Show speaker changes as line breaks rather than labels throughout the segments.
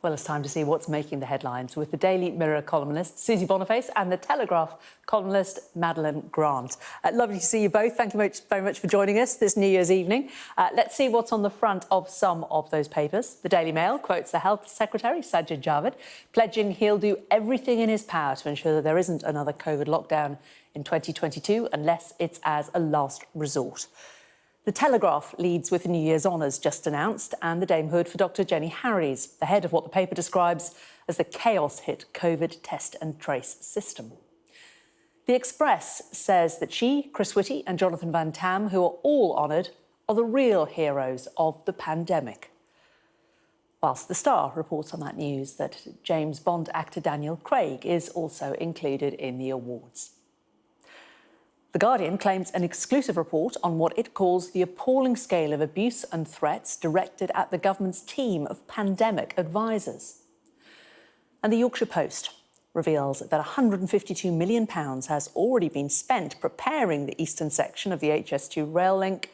Well, it's time to see what's making the headlines with the Daily Mirror columnist Susie Boniface and the Telegraph columnist Madeline Grand. Lovely to see you both. Thank you very much for joining us this New Year's evening. Let's see what's on the front of some of those papers. The Daily Mail quotes the Health Secretary, Sajid Javid, pledging he'll do everything in his power to ensure that there isn't another COVID lockdown in 2022 unless it's as a last resort. The Telegraph leads with the New Year's honours just announced and the damehood for Dr Jayne Harries, the head of what the paper describes as the chaos-hit COVID test and trace system. The Express says that she, Chris Whitty and Jonathan Van Tam, who are all honoured, are the real heroes of the pandemic. Whilst the Star reports on that news that James Bond actor Daniel Craig is also included in the awards. The Guardian claims an exclusive report on what it calls the appalling scale of abuse and threats directed at the government's team of pandemic advisors. And the Yorkshire Post reveals that £152 million has already been spent preparing the eastern section of the HS2 rail link,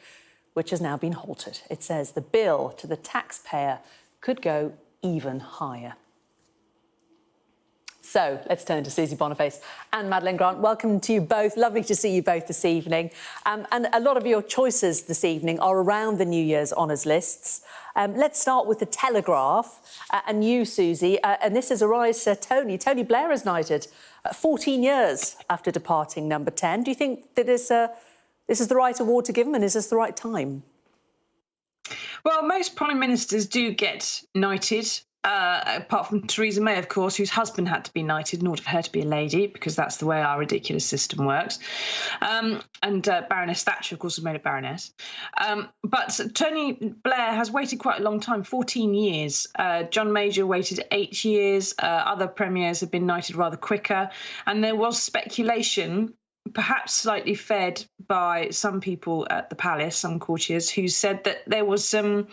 which has now been halted. It says the bill to the taxpayer could go even higher. So let's turn to Susie Boniface and Madeline Grand. Welcome to you both. Lovely to see you both this evening. And a lot of your choices this evening are around the New Year's honours lists. Let's start with the Telegraph and you, Susie. And this is Arise Tony. Tony Blair is knighted 14 years after departing number 10. Do you think that this is the right award to give him and is this the right time?
Well, most prime ministers do get knighted. Apart from Theresa May, of course, whose husband had to be knighted in order for her to be a lady, because that's the way our ridiculous system works. And Baroness Thatcher, of course, was made a baroness. But Tony Blair has waited quite a long time, 14 years. John Major waited 8 years. Other premiers have been knighted rather quicker. And there was speculation, perhaps slightly fed by some people at the palace, some courtiers, who said that there was some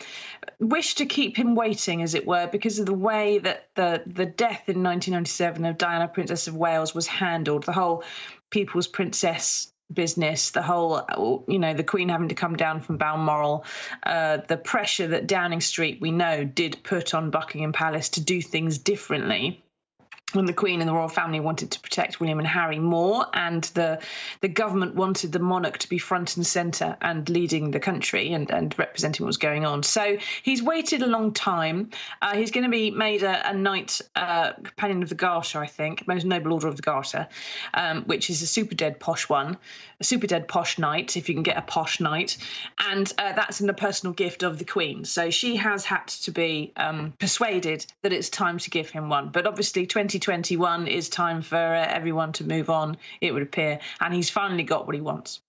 wish to keep him waiting, as it were, because of the way that the death in 1997 of Diana, Princess of Wales, was handled. The whole People's Princess business, the whole, the Queen having to come down from Balmoral, the pressure that Downing Street, we know, did put on Buckingham Palace to do things differently when the Queen and the royal family wanted to protect William and Harry more, and the government wanted the monarch to be front and centre and leading the country and representing what was going on. So he's waited a long time. He's going to be made a Knight Companion of the Garter, I think, Most Noble Order of the Garter, which is a super dead posh one, a super dead posh knight, if you can get a posh knight. And that's in the personal gift of the Queen. So she has had to be persuaded that it's time to give him one. But obviously 2021 is time for everyone to move on, it would appear. And he's finally got what he wants.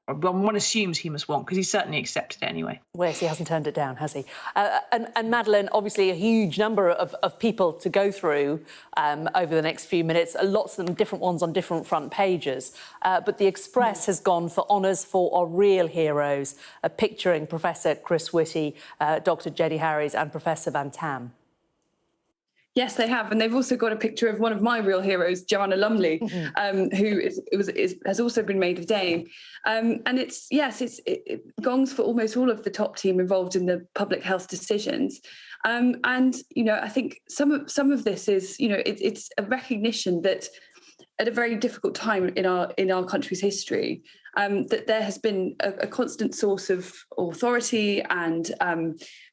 One assumes he must want, because he certainly accepted it anyway.
Well, yes, he hasn't turned it down, has he? And Madeline, obviously a huge number of people to go through over the next few minutes, lots of them different ones on different front pages. But the Express has gone for honours for our real heroes, picturing Professor Chris Whitty, Dr Jayne Harries and Professor Van Tam.
Yes, they have. And they've also got a picture of one of my real heroes, Joanna Lumley, who has also been made a dame. And it gongs for almost all of the top team involved in the public health decisions. And, I think some of this is, it's a recognition that at a very difficult time in our country's history, that there has been a constant source of authority and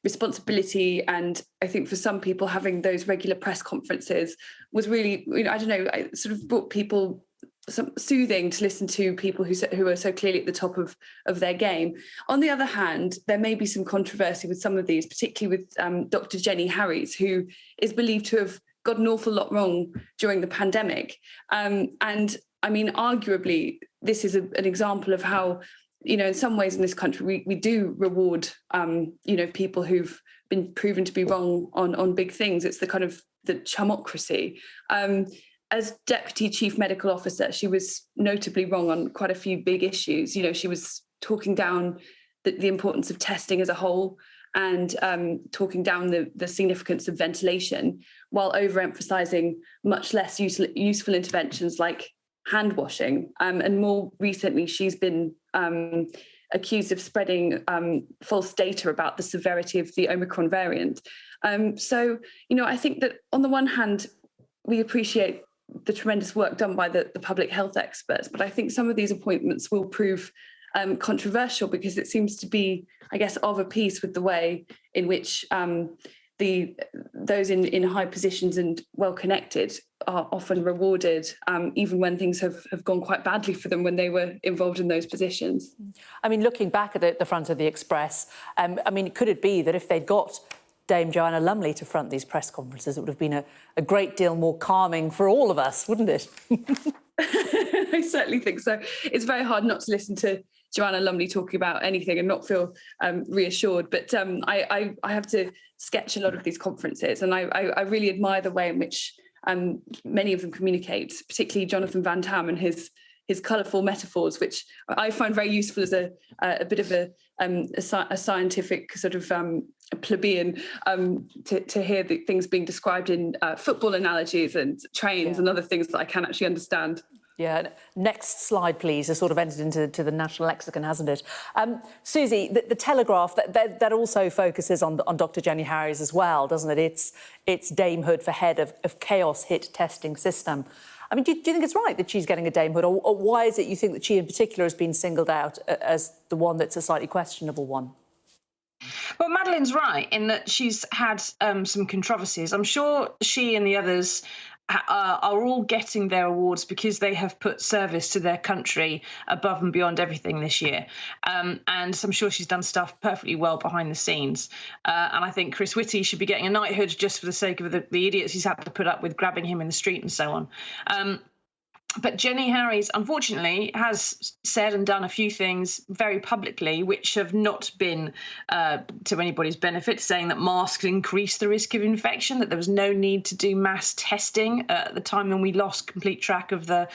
responsibility. And I think for some people, having those regular press conferences was really, it sort of brought people some soothing to listen to people who are so clearly at the top of their game. On the other hand, there may be some controversy with some of these, particularly with Dr. Jayne Harries, who is believed to have got an awful lot wrong during the pandemic. And I mean, arguably, this is an example of how, in some ways in this country, we do reward, people who've been proven to be wrong on big things. It's the kind of the chumocracy. As Deputy Chief Medical Officer, she was notably wrong on quite a few big issues. She was talking down the importance of testing as a whole and talking down the significance of ventilation, while overemphasising much less useful interventions like hand washing. And more recently, she's been accused of spreading false data about the severity of the Omicron variant. So, I think that on the one hand, we appreciate the tremendous work done by the public health experts, but I think some of these appointments will prove controversial because it seems to be, I guess, of a piece with the way in which those in high positions and well connected are often rewarded, even when things have gone quite badly for them when they were involved in those positions.
I mean, looking back at the front of the Express, could it be that if they'd got Dame Joanna Lumley to front these press conferences, it would have been a great deal more calming for all of us, wouldn't it?
I certainly think so. It's very hard not to listen to Joanna Lumley talking about anything and not feel reassured. But I have to sketch a lot of these conferences, and I really admire the way in which many of them communicate, particularly Jonathan Van Tam and his colourful metaphors, which I find very useful as a bit of a scientific sort of plebeian to hear the things being described in football analogies and trains and other things that I can actually understand.
Yeah. Next slide, please. Has sort of entered into the national lexicon, hasn't it? Susie, the Telegraph, that also focuses on Dr. Jenny Harries as well, doesn't it? It's damehood for head of chaos hit testing system. I mean, do you think it's right that she's getting a damehood, or why is it you think that she in particular has been singled out as the one that's a slightly questionable one?
Well, Madeline's right in that she's had some controversies. I'm sure she and the others are all getting their awards because they have put service to their country above and beyond everything this year. And I'm sure she's done stuff perfectly well behind the scenes. And I think Chris Whitty should be getting a knighthood just for the sake of the idiots he's had to put up with grabbing him in the street and so on. But Jenny Harries, unfortunately, has said and done a few things very publicly which have not been to anybody's benefit, saying that masks increase the risk of infection, that there was no need to do mass testing at the time when we lost complete track of the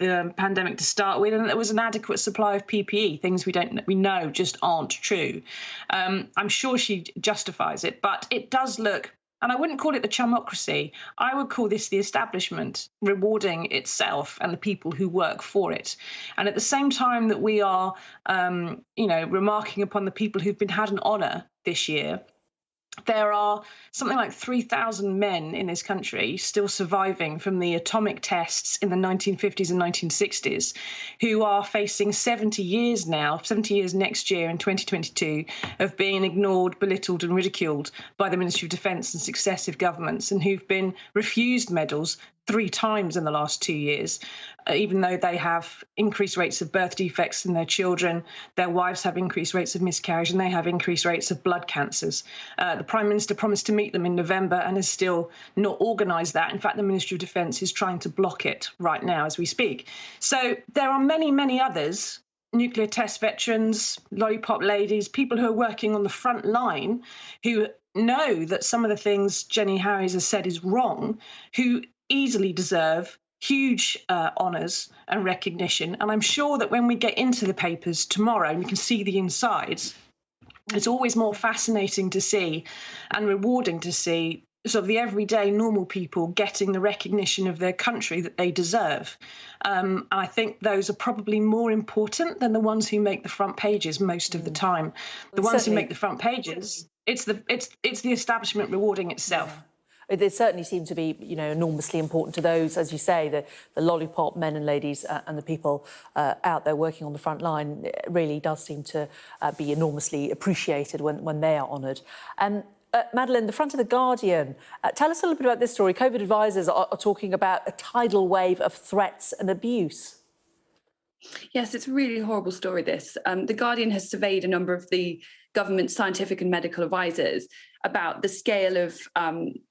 pandemic to start with, and that there was an adequate supply of PPE, things we know just aren't true. I'm sure she justifies it, but it does look, and I wouldn't call it the chumocracy. I would call this the establishment rewarding itself and the people who work for it. And at the same time that we are, remarking upon the people who've been had an honour this year, there are something like 3,000 men in this country still surviving from the atomic tests in the 1950s and 1960s who are facing 70 years next year in 2022 of being ignored, belittled and ridiculed by the Ministry of Defence and successive governments, and who've been refused medals 3 times in the last 2 years, even though they have increased rates of birth defects in their children, their wives have increased rates of miscarriage, and they have increased rates of blood cancers. The Prime Minister promised to meet them in November and has still not organised that. In fact, the Ministry of Defence is trying to block it right now as we speak. So there are many, many others, nuclear test veterans, lollipop ladies, people who are working on the front line who know that some of the things Jenny Harries has said is wrong, who easily deserve huge honours and recognition. And I'm sure that when we get into the papers tomorrow and we can see the insides, it's always more fascinating to see and rewarding to see sort of the everyday normal people getting the recognition of their country that they deserve. I think those are probably more important than the ones who make the front pages most of the time. The ones who make the front pages, it's the establishment rewarding itself.
Yeah. They certainly seem to be, enormously important to those, as you say, the lollipop men and ladies and the people out there working on the front line. It really does seem to be enormously appreciated when they are honoured. Madeline, the front of The Guardian, tell us a little bit about this story. COVID advisors are talking about a tidal wave of threats and abuse.
Yes, it's a really horrible story, this. The Guardian has surveyed a number of the government scientific and medical advisors about the scale of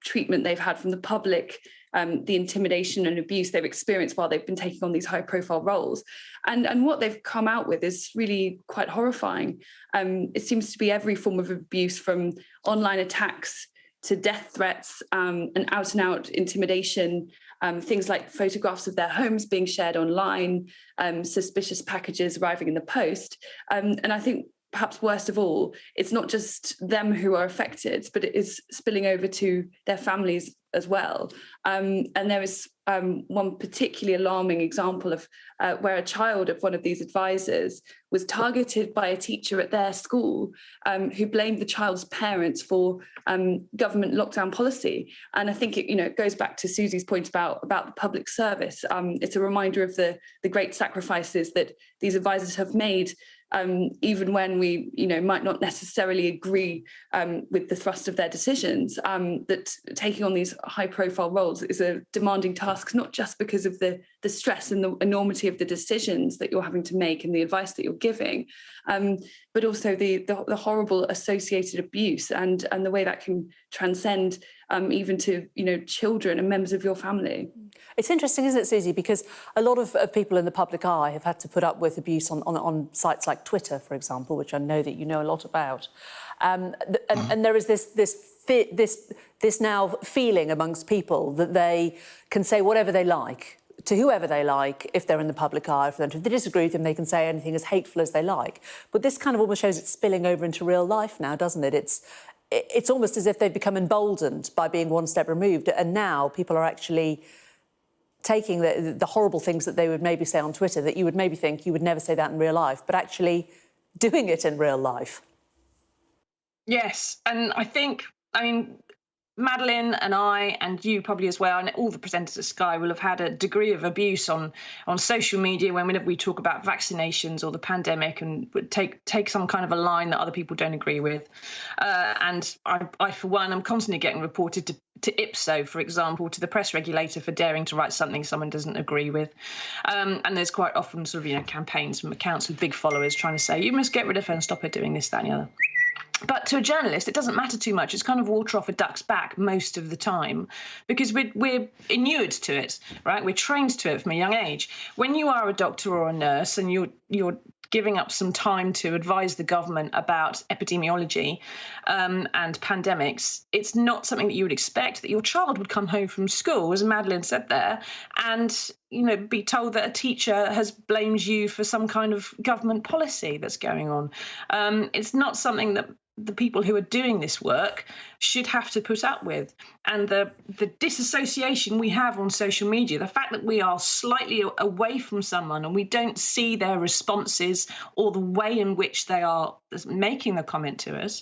treatment they've had from the public, the intimidation and abuse they've experienced while they've been taking on these high-profile roles. And what they've come out with is really quite horrifying. It seems to be every form of abuse, from online attacks to death threats and out-and-out intimidation, things like photographs of their homes being shared online, suspicious packages arriving in the post. And I think perhaps worst of all, it's not just them who are affected, but it is spilling over to their families as well. And there is one particularly alarming example of where a child of one of these advisors was targeted by a teacher at their school who blamed the child's parents for government lockdown policy. And I think it goes back to Susie's point about the public service. It's a reminder of the great sacrifices that these advisors have made, even when we might not necessarily agree with the thrust of their decisions, that taking on these high profile roles is a demanding task, not just because of the stress and the enormity of the decisions that you're having to make and the advice that you're giving, but also the horrible associated abuse and the way that can transcend even to children and members of your family.
It's interesting, isn't it, Susie? Because a lot of people in the public eye have had to put up with abuse on sites like Twitter, for example, which I know that you know a lot about. And there is this now feeling amongst people that they can say whatever they like to whoever they like if they're in the public eye. For them, if they disagree with them, they can say anything as hateful as they like. But this kind of almost shows it's spilling over into real life now, doesn't it? It's almost as if they've become emboldened by being one step removed, and now people are actually taking the horrible things that they would maybe say on Twitter that you would maybe think you would never say that in real life, but actually doing it in real life.
Yes, and I mean, Madeline and I, and you probably as well, and all the presenters at Sky will have had a degree of abuse on social media whenever we talk about vaccinations or the pandemic and would take some kind of a line that other people don't agree with. And I, for one, I'm constantly getting reported to IPSO, for example, to the press regulator for daring to write something someone doesn't agree with. And there's quite often sort of, campaigns from accounts with big followers trying to say, you must get rid of her and stop her doing this, that and the other. But to a journalist, it doesn't matter too much. It's kind of water off a duck's back most of the time because we're inured to it, right? We're trained to it from a young age. When you are a doctor or a nurse and you're giving up some time to advise the government about epidemiology and pandemics, it's not something that you would expect that your child would come home from school, as Madeline said there, and be told that a teacher has blamed you for some kind of government policy that's going on. It's not something that the people who are doing this work should have to put up with. And the disassociation we have on social media, the fact that we are slightly away from someone and we don't see their responses or the way in which they are making the comment to us.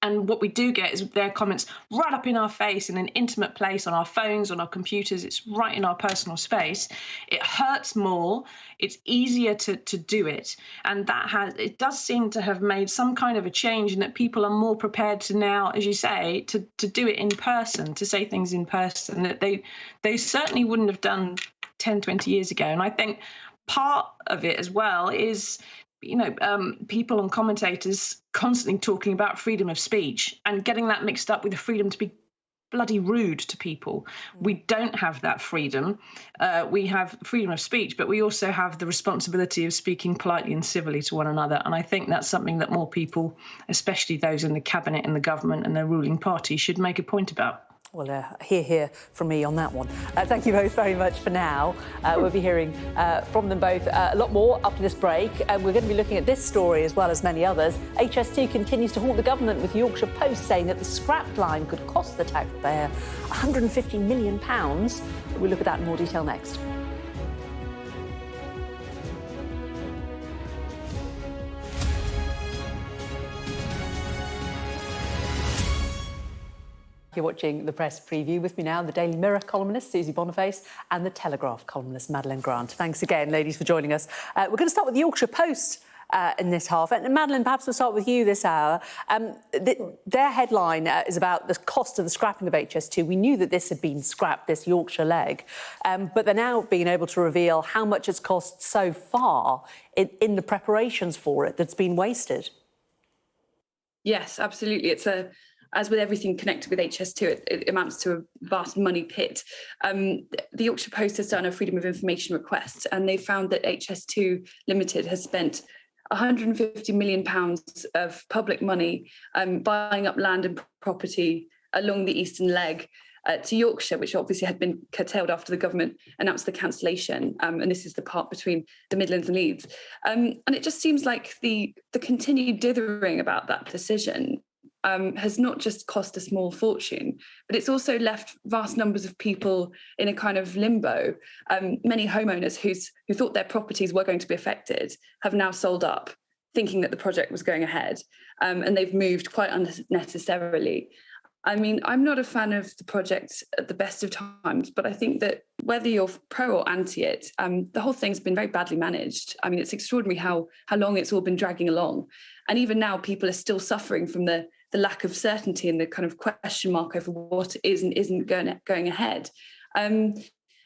And what we do get is their comments right up in our face in an intimate place on our phones, on our computers. It's right in our personal space. It hurts more. It's easier to do it. And it does seem to have made some kind of a change in that people are more prepared to now, as you say, to do it in person, to say things in person that they certainly wouldn't have done 10, 20 years ago. And I think part of it as well is people and commentators constantly talking about freedom of speech and getting that mixed up with the freedom to be bloody rude to people. We don't have that freedom. We have freedom of speech, but we also have the responsibility of speaking politely and civilly to one another. And I think that's something that more people, especially those in the cabinet and the government and the ruling party, should make a point about.
Well, hear from me on that one. Thank you both very much for now. We'll be hearing from them both a lot more after this break. We're going to be looking at this story as well as many others. HS2 continues to haunt the government, with Yorkshire Post saying that the scrap line could cost the taxpayer £150 million. We'll look at that in more detail next. You're watching the press preview. With me now, the Daily Mirror columnist Susie Boniface and the Telegraph columnist Madeline Grand. Thanks again, ladies, for joining us. We're going to start with the Yorkshire Post in this half. And Madeline, perhaps we'll start with you this hour. Their headline is about the cost of the scrapping of HS2. We knew that this had been scrapped, this Yorkshire leg, but they're now being able to reveal how much it's cost so far in the preparations for it that's been wasted.
Yes, absolutely. As with everything connected with HS2, it amounts to a vast money pit. The Yorkshire Post has done a Freedom of Information request, and they found that HS2 Limited has spent £150 million of public money buying up land and property along the eastern leg to Yorkshire, which obviously had been curtailed after the government announced the cancellation. And this is the part between the Midlands and Leeds. And it just seems like the continued dithering about that decision has not just cost a small fortune, but it's also left vast numbers of people in a kind of limbo. Many homeowners who thought their properties were going to be affected have now sold up, thinking that the project was going ahead, and they've moved quite unnecessarily. I mean, I'm not a fan of the project at the best of times, but I think that whether you're pro or anti it, the whole thing's been very badly managed. I mean, it's extraordinary how long it's all been dragging along. And even now, people are still suffering from the lack of certainty and the kind of question mark over what is and isn't going ahead. And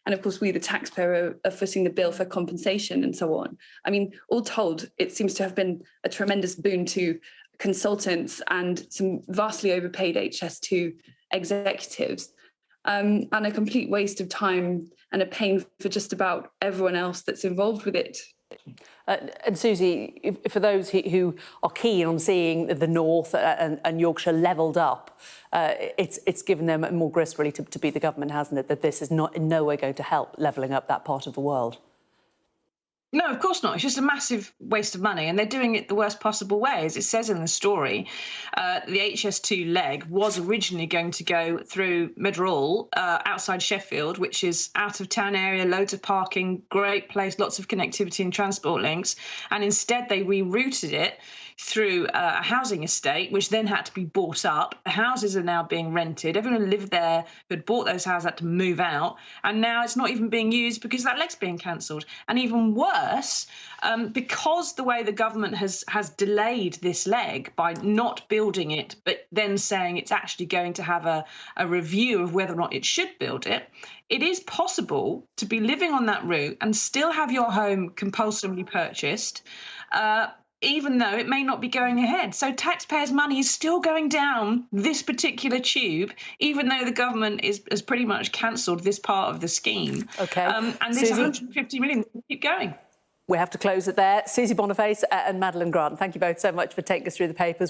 of course, we, the taxpayer, are footing the bill for compensation and so on. I mean, all told, it seems to have been a tremendous boon to consultants and some vastly overpaid HS2 executives, and a complete waste of time and a pain for just about everyone else that's involved with it.
And Susie, for those who are keen on seeing the North and Yorkshire levelled up, it's given them more grist really to be the government, hasn't it? That this is not in no way going to help levelling up that part of the world.
No, of course not. It's just a massive waste of money, and they're doing it the worst possible way. As it says in the story, the HS2 leg was originally going to go through Motherwell, outside Sheffield, which is out of town area, loads of parking, great place, lots of connectivity and transport links. And instead they rerouted it through a housing estate, which then had to be bought up. The houses are now being rented. Everyone who lived there who had bought those houses had to move out. And now it's not even being used because that leg's being cancelled. And even worse, because the way the government has delayed this leg by not building it, but then saying it's actually going to have a review of whether or not it should build it, it is possible to be living on that route and still have your home compulsorily purchased, even though it may not be going ahead. So taxpayers' money is still going down this particular tube, even though the government has pretty much cancelled this part of the scheme.
OK.
And this
Susie,
150 million will keep going.
we have to close it there. Susie Boniface and Madeline Grand, thank you both so much for taking us through the papers.